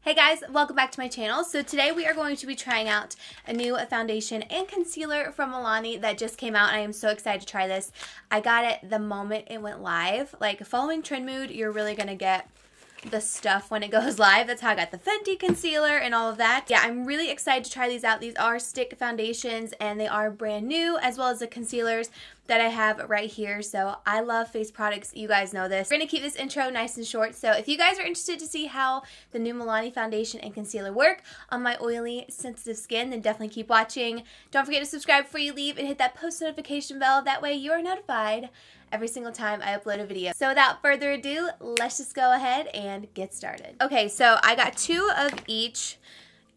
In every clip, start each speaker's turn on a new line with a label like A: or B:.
A: Hey guys, welcome back to my channel. So today we are going to be trying out a new foundation and concealer from Milani that just came out, and I am so excited to try this. I got it the moment it went live. Like, following Trend Mood, you're really going to get the stuff when it goes live. That's how I got the Fenty concealer and all of that. Yeah, I'm really excited to try these out. These are stick foundations and they are brand new, as well as the concealers that I have right here. So I love face products. You guys know this. We're going to keep this intro nice and short. So if you guys are interested to see how the new Milani foundation and concealer work on my oily, sensitive skin, then definitely keep watching. Don't forget to subscribe before you leave and hit that post notification bell. That way you are notified every single time I upload a video. So without further ado, let's just go ahead and get started. Okay, so I got two of each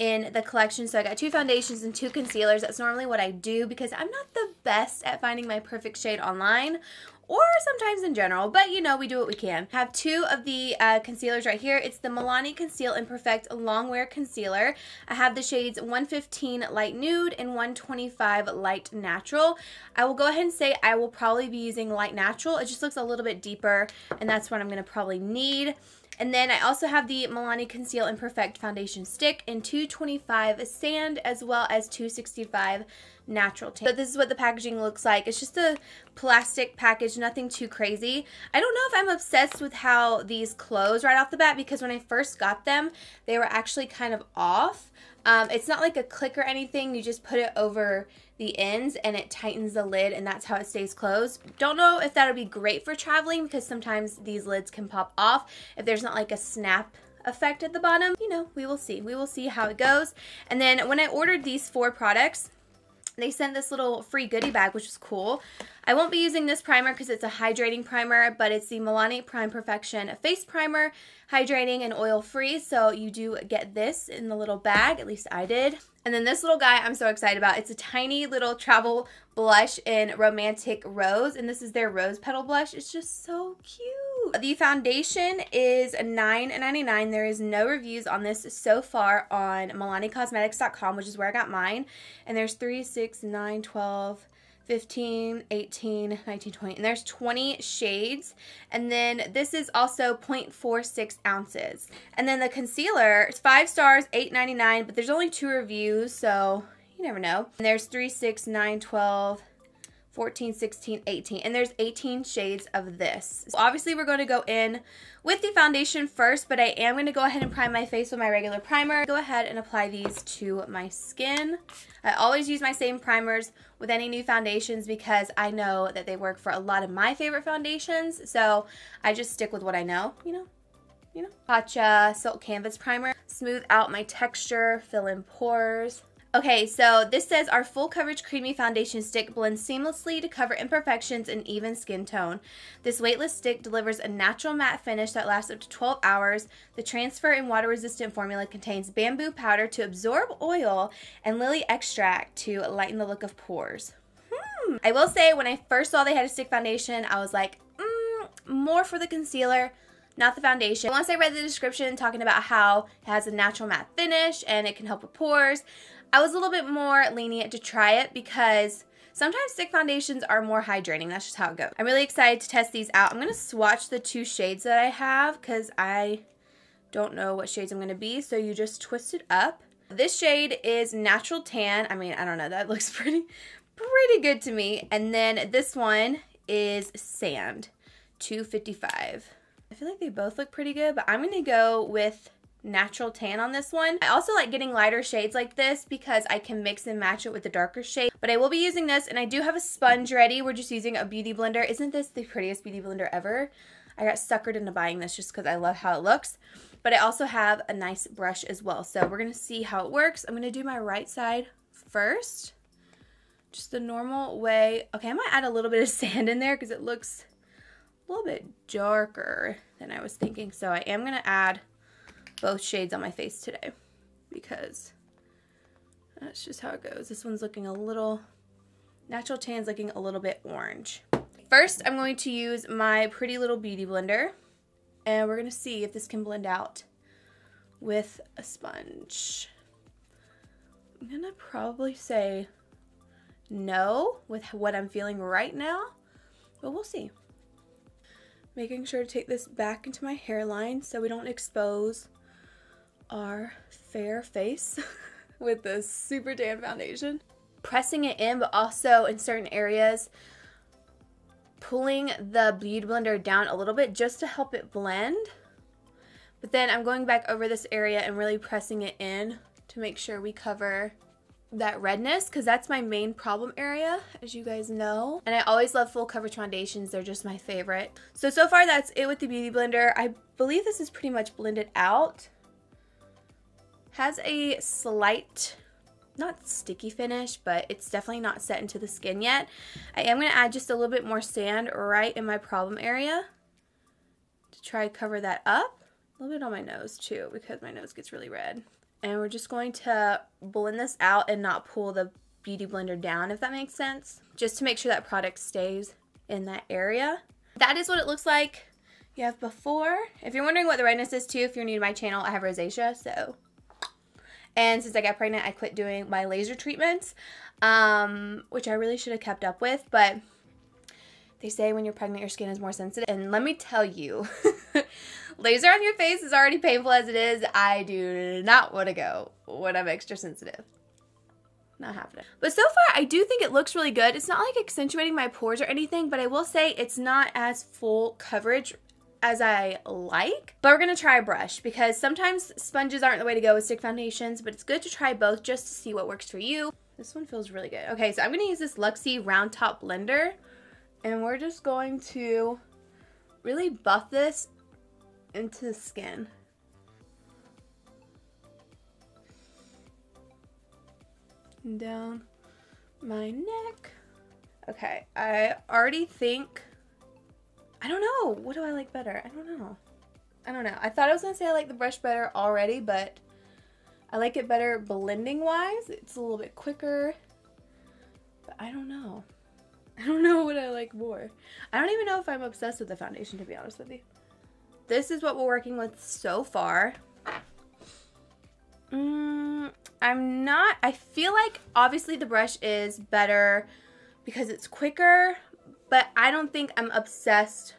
A: in the collection. So I got two foundations and two concealers. That's normally what I do because I'm not the best at finding my perfect shade online, or sometimes in general, but you know, we do what we can. I have two of the concealers right here. It's the Milani Conceal and Perfect Longwear Concealer. I have the shades 115 Light Nude and 125 Light Natural. I will go ahead and say I will probably be using Light Natural. It just looks a little bit deeper, and that's what I'm going to probably need. And then I also have the Milani Conceal and Perfect Foundation Stick in 225 Sand, as well as 265 Natural Tan. So this is what the packaging looks like. It's just a plastic package, nothing too crazy. I don't know if I'm obsessed with how these close right off the bat, because when I first got them, they were actually kind of off. It's not like a click or anything. You just put it over the ends and it tightens the lid, and that's how it stays closed. Don't know if that'll be great for traveling, because sometimes these lids can pop off if there's not like a snap effect at the bottom. You know, we will see. We will see how it goes. And then when I ordered these 4 products, they sent this little free goodie bag, which is cool. I won't be using this primer because it's a hydrating primer, but it's the Milani Prime Perfection Face Primer, hydrating and oil-free. So you do get this in the little bag, at least I did. And then this little guy I'm so excited about. It's a tiny little travel blush in Romantic Rose, and this is their Rose Petal Blush. It's just so cute. The foundation is $9.99. There is no reviews on this so far on MilaniCosmetics.com, which is where I got mine. And there's 3, 6, 9, 12, 15, 18, 19, 20, and there's 20 shades. And then this is also 0.46 ounces. And then the concealer is 5 stars, $8.99, but there's only 2 reviews, so you never know. And there's 3, 6, 9, 12, 14, 16, 18, and there's 18 shades of this. So obviously we're going to go in with the foundation first, but I am going to go ahead and prime my face with my regular primer. Go ahead and apply these to my skin. I always use my same primers with any new foundations because I know that they work for a lot of my favorite foundations, so I just stick with what I know, you know. Pacha Silk Canvas Primer. Smooth out my texture, fill in pores. Okay, so this says our full coverage creamy foundation stick blends seamlessly to cover imperfections and even skin tone. This weightless stick delivers a natural matte finish that lasts up to 12 hours. The transfer and water resistant formula contains bamboo powder to absorb oil and lily extract to lighten the look of pores. I will say, when I first saw they had a stick foundation, I was like, more for the concealer, not the foundation. Once I read the description talking about how it has a natural matte finish and it can help with pores, I was a little bit more lenient to try it because sometimes stick foundations are more hydrating. That's just how it goes. I'm really excited to test these out. I'm going to swatch the 2 shades that I have because I don't know what shades I'm going to be, so you just twist it up. This shade is Natural Tan. I mean, I don't know. That looks pretty good to me. And then this one is Sand, 255. I feel like they both look pretty good, but I'm going to go with Natural Tan on this one. I also like getting lighter shades like this because I can mix and match it with the darker shade. But I will be using this, and I do have a sponge ready. We're just using a beauty blender. Isn't this the prettiest beauty blender ever? I got suckered into buying this just because I love how it looks. But I also have a nice brush as well. So we're going to see how it works. I'm going to do my right side first. Just the normal way. Okay, I might add a little bit of sand in there because it looks a little bit darker than I was thinking. So I am going to add both shades on my face today because that's just how it goes. This one's looking a little, Natural Tan's looking a little bit orange. First, I'm going to use my pretty little beauty blender, and we're going to see if this can blend out with a sponge. I'm going to probably say no with what I'm feeling right now, but we'll see. Making sure to take this back into my hairline so we don't expose our fair face with this super tan foundation. Pressing it in, but also in certain areas, pulling the Beauty Blender down a little bit just to help it blend. But then I'm going back over this area and really pressing it in to make sure we cover that redness, because that's my main problem area, as you guys know. And I always love full coverage foundations. They're just my favorite. So far that's it with the Beauty Blender. I believe this is pretty much blended out. Has a slight, not sticky finish, but it's definitely not set into the skin yet. I am going to add just a little bit more sand right in my problem area to try to cover that up. A little bit on my nose too, because my nose gets really red. And we're just going to blend this out and not pull the Beauty Blender down, if that makes sense. Just to make sure that product stays in that area. That is what it looks like. You have before. If you're wondering what the redness is too, if you're new to my channel, I have rosacea, so. And since I got pregnant, I quit doing my laser treatments, which I really should have kept up with, but they say when you're pregnant, your skin is more sensitive. And let me tell you, laser on your face is already painful as it is. I do not want to go when I'm extra sensitive. Not happening. But so far, I do think it looks really good. It's not like accentuating my pores or anything, but I will say it's not as full coverage as I like. But we're going to try a brush, because sometimes sponges aren't the way to go with stick foundations, but it's good to try both just to see what works for you. This one feels really good. Okay, so I'm going to use this Luxie Round Top Blender, and we're just going to really buff this into the skin. And down my neck. Okay, I already think, I don't know, what do I like better? I don't know. I thought I was gonna say I like the brush better already, but I like it better blending wise. It's a little bit quicker, but I don't know. I don't know what I like more. I don't even know if I'm obsessed with the foundation, to be honest with you. This is what we're working with so far. I'm not, I feel like obviously the brush is better because it's quicker, but I don't think I'm obsessed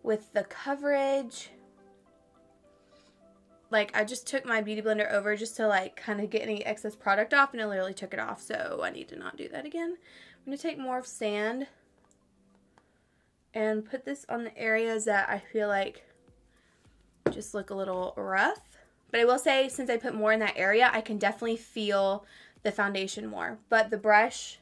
A: with the coverage. Like, I just took my Beauty Blender over just to like kind of get any excess product off, and it literally took it off, so I need to not do that again. I'm going to take more of sand and put this on the areas that I feel like just look a little rough. But I will say, since I put more in that area, I can definitely feel the foundation more. But the brush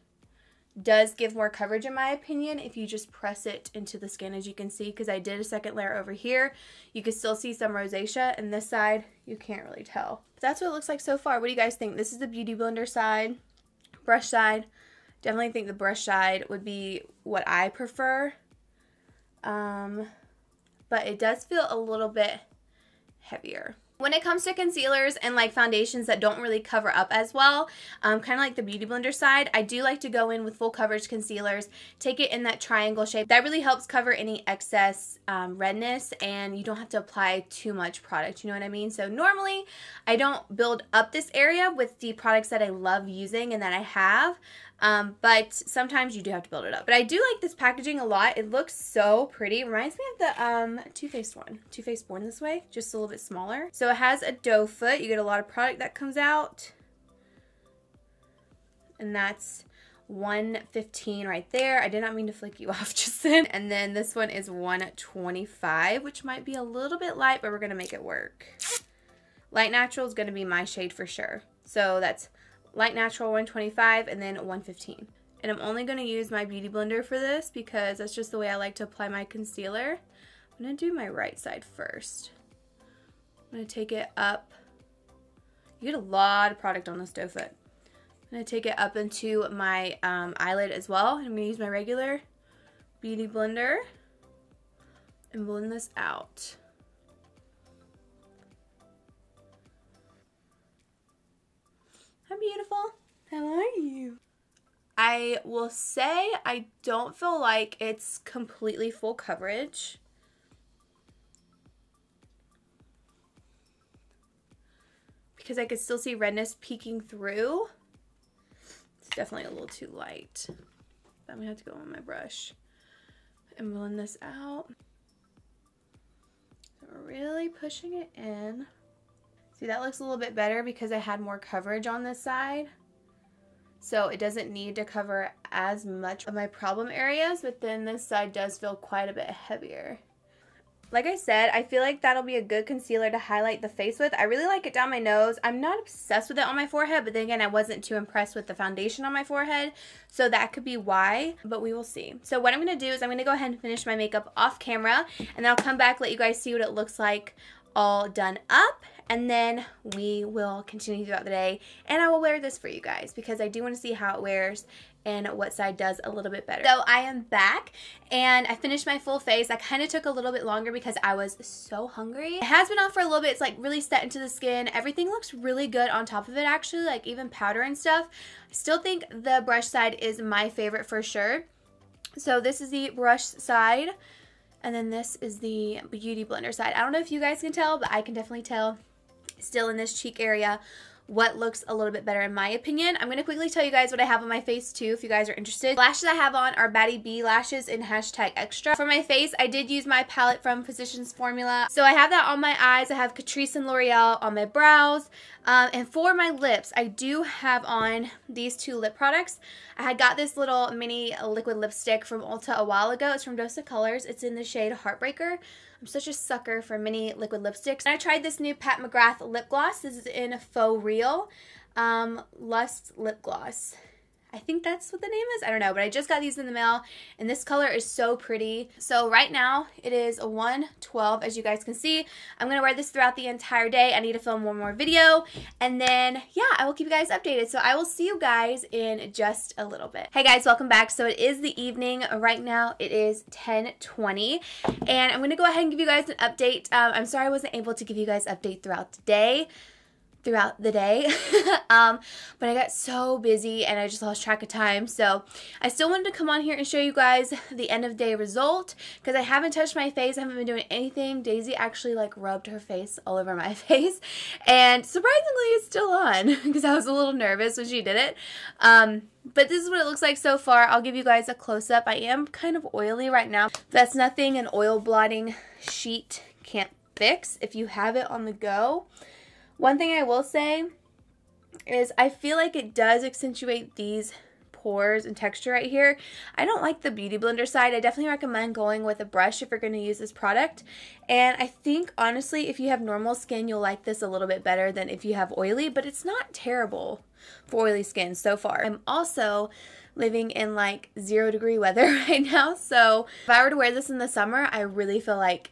A: does give more coverage, in my opinion, if you just press it into the skin, as you can see, because I did a second layer over here. You can still see some rosacea, and this side, you can't really tell. That's what it looks like so far. What do you guys think? This is the Beauty Blender side, brush side. Definitely think the brush side would be what I prefer. But it does feel a little bit heavier. When it comes to concealers and like foundations that don't really cover up as well, kind of like the Beauty Blender side, I do like to go in with full coverage concealers, take it in that triangle shape. That really helps cover any excess redness, and you don't have to apply too much product, you know what I mean? So normally I don't build up this area with the products that I love using and that I have, but sometimes you do have to build it up. But I do like this packaging a lot. It looks so pretty. It reminds me of the Too Faced one. Too Faced Born This Way, just a little bit smaller. So it has a doe foot. You get a lot of product that comes out. And that's $115 right there. I did not mean to flick you off just then. And then this one is $125, which might be a little bit light, but we're going to make it work. Light Natural is going to be my shade for sure. So that's Light Natural $125 and then $115. And I'm only going to use my Beauty Blender for this because that's just the way I like to apply my concealer. I'm going to do my right side first. I'm going to take it up. You get a lot of product on this doe foot. I'm going to take it up into my eyelid as well. I'm going to use my regular Beauty Blender and blend this out. How beautiful. How are you? I will say I don't feel like it's completely full coverage. Because I could still see redness peeking through. It's definitely a little too light. I'm going to have to go on my brush and blend this out. So we're really pushing it in. See, that looks a little bit better because I had more coverage on this side. So it doesn't need to cover as much of my problem areas, but then this side does feel quite a bit heavier. Like I said, I feel like that'll be a good concealer to highlight the face with. I really like it down my nose. I'm not obsessed with it on my forehead, but then again, I wasn't too impressed with the foundation on my forehead, so that could be why, but we will see. So what I'm going to do is I'm going to go ahead and finish my makeup off camera, and then I'll come back, let you guys see what it looks like all done up, and then we will continue throughout the day, and I will wear this for you guys because I do want to see how it wears and what side does a little bit better. So I am back and I finished my full face. I kind of took a little bit longer because I was so hungry. It has been on for a little bit. It's like really set into the skin. Everything looks really good on top of it actually, like even powder and stuff. I still think the brush side is my favorite for sure. So this is the brush side and then this is the beauty blender side. I don't know if you guys can tell, but I can definitely tell still in this cheek area what looks a little bit better in my opinion. I'm going to quickly tell you guys what I have on my face too if you guys are interested. The lashes I have on are Batty B lashes in #extra. For my face, I did use my palette from Physicians Formula. So I have that on my eyes. I have Catrice and L'Oreal on my brows. And for my lips, I do have on these two lip products. I had got this little mini liquid lipstick from Ulta a while ago. It's from Dose of Colors. It's in the shade Heartbreaker. I'm such a sucker for mini liquid lipsticks. And I tried this new Pat McGrath lip gloss. This is in Faux Real Lust Lip Gloss. I think that's what the name is. I don't know, but I just got these in the mail, and this color is so pretty. So right now, it is 1:12, as you guys can see. I'm going to wear this throughout the entire day. I need to film one more video, and then, yeah, I will keep you guys updated. So I will see you guys in just a little bit. Hey guys, welcome back. So it is the evening. Right now, it is 10:20, and I'm going to go ahead and give you guys an update. I'm sorry I wasn't able to give you guys an update throughout the day. But I got so busy and I just lost track of time, so I still wanted to come on here and show you guys the end of day result because I haven't touched my face. I haven't been doing anything. Daisy actually like rubbed her face all over my face, and surprisingly it's still on because I was a little nervous when she did it. But this is what it looks like so far. I'll give you guys a close-up. I am kind of oily right now. That's nothing an oil blotting sheet can't fix if you have it on the go. One thing I will say is I feel like it does accentuate these pores and texture right here. I don't like the beauty blender side. I definitely recommend going with a brush if you're going to use this product. And I think honestly if you have normal skin you'll like this a little bit better than if you have oily, but it's not terrible for oily skin so far. I'm also living in like 0-degree weather right now, so if I were to wear this in the summer I really feel like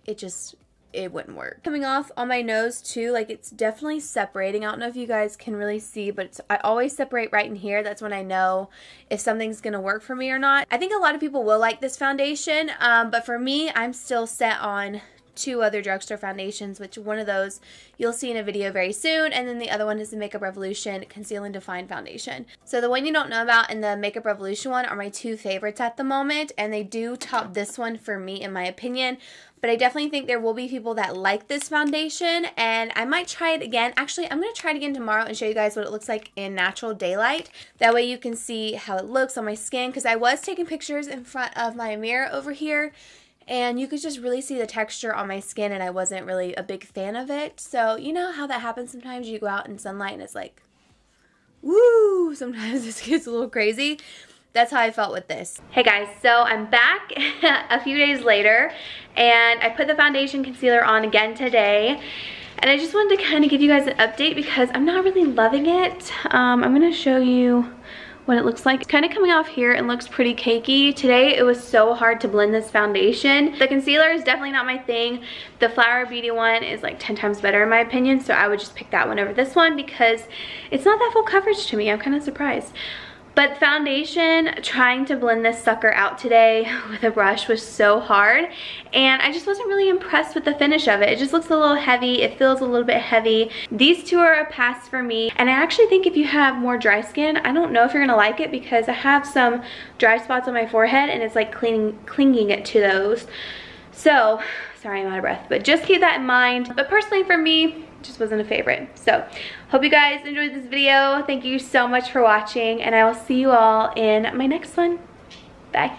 A: it wouldn't work. Coming off on my nose too, like it's definitely separating. I don't know if you guys can really see, but I always separate right in here. That's when I know if something's gonna work for me or not. I think a lot of people will like this foundation, but for me, I'm still set on 2 other drugstore foundations, which one of those you'll see in a video very soon, and then the other one is the Makeup Revolution Conceal and Define Foundation. So the one you don't know about and the Makeup Revolution one are my 2 favorites at the moment, and they do top this one for me in my opinion. But I definitely think there will be people that like this foundation, and I might try it again. Actually, I'm going to try it again tomorrow and show you guys what it looks like in natural daylight. That way you can see how it looks on my skin, because I was taking pictures in front of my mirror over here, and you could just really see the texture on my skin, and I wasn't really a big fan of it. So you know how that happens sometimes. You go out in sunlight and it's like, woo, sometimes this gets a little crazy. That's how I felt with this. Hey guys, so I'm back a few days later, and I put the foundation concealer on again today, and I just wanted to kind of give you guys an update because I'm not really loving it. I'm gonna show you what it looks like. It's kind of coming off here and looks pretty cakey. Today it was so hard to blend this foundation. The concealer is definitely not my thing. The Flower Beauty one is like 10 times better in my opinion, so I would just pick that one over this one because it's not that full coverage to me. I'm kind of surprised. But foundation, trying to blend this sucker out today with a brush was so hard, and I just wasn't really impressed with the finish of it. It just looks a little heavy. It feels a little bit heavy. These 2 are a pass for me, and I actually think if you have more dry skin, I don't know if you're gonna like it because I have some dry spots on my forehead and it's like clinging it to those. So, sorry I'm out of breath, but just keep that in mind. But personally for me, just wasn't a favorite. So hope you guys enjoyed this video. Thank you so much for watching, and I will see you all in my next one. Bye.